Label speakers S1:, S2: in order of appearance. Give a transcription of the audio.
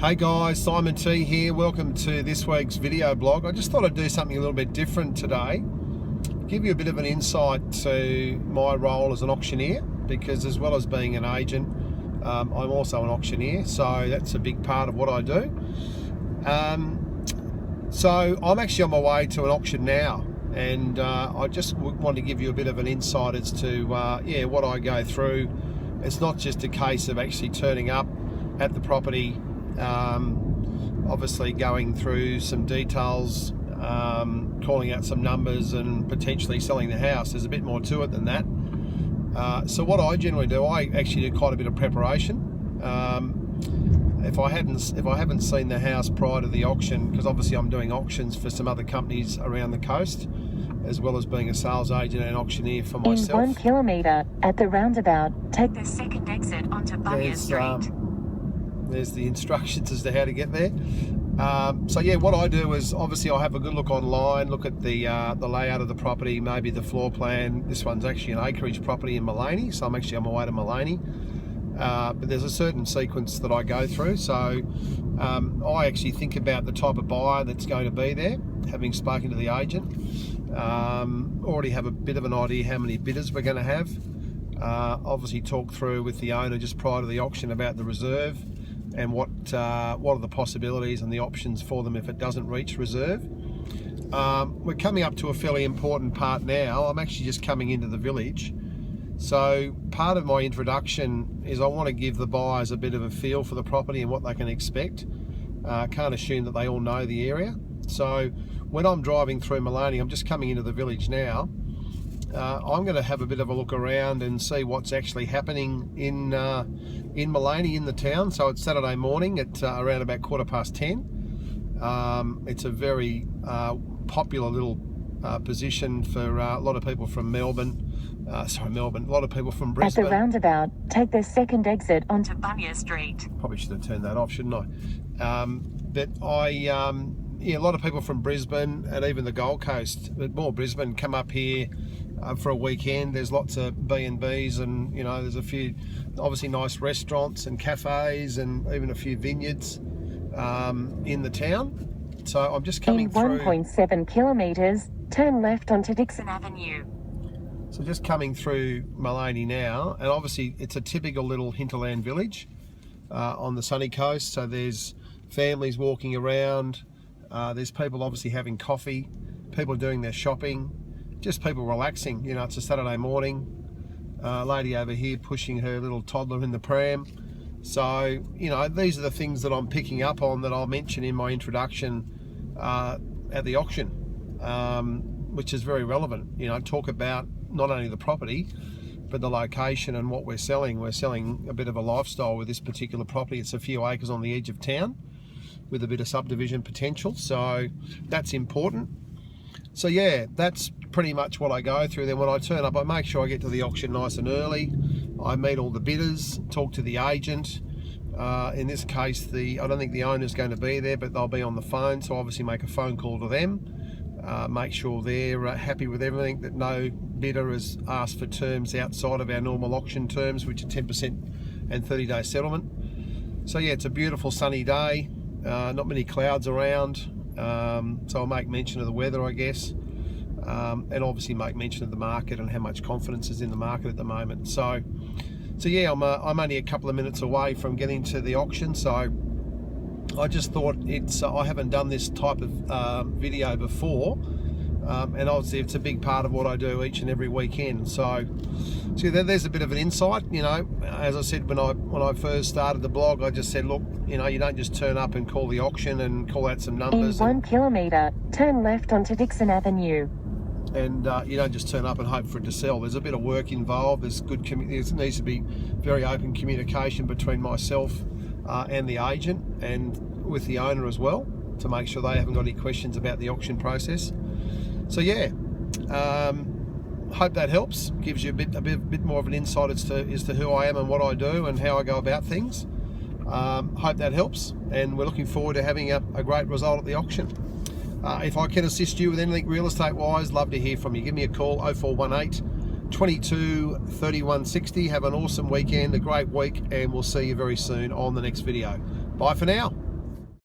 S1: Hey guys, Simon T here. Welcome to this week's video blog. I just thought I'd do something a little bit different today. Give you a bit of an insight to my role as an auctioneer, because as well as being an agent, I'm also an auctioneer, so that's a big part of what I do. So I'm actually on my way to an auction now, and I just want to give you a bit of an insight as to what I go through. It's not just a case of actually turning up at the property, obviously going through some details, calling out some numbers and potentially selling the house. There's a bit more to it than that. So what I generally do, I actually do quite a bit of preparation. If I haven't seen the house prior to the auction, because obviously I'm doing auctions for some other companies around the coast, as well as being a sales agent and auctioneer for myself.
S2: In 1 kilometre, at the roundabout, take the second exit onto Bunyan Street.
S1: There's the instructions as to how to get there. So yeah, what I do is obviously I have a good look online, look at the layout of the property, maybe the floor plan. This one's actually an acreage property in Mullaney, so I'm actually on my way to Mullaney. But there's a certain sequence that I go through. So I actually think about the type of buyer that's going to be there, having spoken to the agent. Already have a bit of an idea how many bidders we're going to have. Obviously talk through with the owner just prior to the auction about the reserve and what are the possibilities and the options for them if it doesn't reach reserve. We're coming up to a fairly important part now. I'm actually just coming into the village. So part of my introduction is I want to give the buyers a bit of a feel for the property and what they can expect. Can't assume that they all know the area. So when I'm driving through Mullaney, I'm just coming into the village now. I'm going to have a bit of a look around and see what's actually happening in Mullaney, in the town. So it's Saturday morning at around about 10:15. It's a very popular little position for a lot of people from Melbourne. A lot of people from Brisbane.
S2: At the roundabout, take the second exit onto Bunyan Street.
S1: Probably should have turned that off, shouldn't I? A lot of people from Brisbane and even the Gold Coast, but more Brisbane, come up here for a weekend. There's lots of B&Bs and, you know, there's a few obviously nice restaurants and cafes and even a few vineyards in the town. So I'm just coming through.
S2: In 1.7 kilometres, turn left onto Dixon Avenue.
S1: So just coming through Mullaney now, and obviously it's a typical little hinterland village on the sunny coast. So there's families walking around, there's people obviously having coffee, people doing their shopping, just people relaxing. You know, it's a Saturday morning. Lady over here pushing her little toddler in the pram. So, you know, these are the things that I'm picking up on that I'll mention in my introduction at the auction, which is very relevant. You know, talk about not only the property, but the location and what we're selling. We're selling a bit of a lifestyle with this particular property. It's a few acres on the edge of town with a bit of subdivision potential, so that's important. So yeah, that's pretty much what I go through. Then when I turn up, I make sure I get to the auction nice and early. I meet all the bidders, talk to the agent. In this case, I don't think the owner's going to be there, but they'll be on the phone, so obviously make a phone call to them. Make sure they're happy with everything, that no bidder has asked for terms outside of our normal auction terms, which are 10% and 30-day settlement. So yeah, it's a beautiful sunny day, not many clouds around, so I'll make mention of the weather, I guess, and obviously make mention of the market and how much confidence is in the market at the moment. So yeah, I'm only a couple of minutes away from getting to the auction, so I just thought I haven't done this type of video before, and obviously it's a big part of what I do each and every weekend. So there's a bit of an insight. You know, as I said when I first started the blog, I just said, look, you know, you don't just turn up and call the auction and call out some numbers.
S2: In 1 kilometre, turn left onto Dixon Avenue.
S1: And you don't just turn up and hope for it to sell. There's a bit of work involved. There needs to be very open communication between myself and the agent and with the owner as well, to make sure they haven't got any questions about the auction process. So yeah, hope that helps. Gives you a bit more of an insight as to who I am and what I do and how I go about things. Hope that helps, and we're looking forward to having a great result at the auction. If I can assist you with anything real estate wise, love to hear from you. Give me a call, 0418 22 31 60. Have an awesome weekend, a great week, and we'll see you very soon on the next video. Bye for now.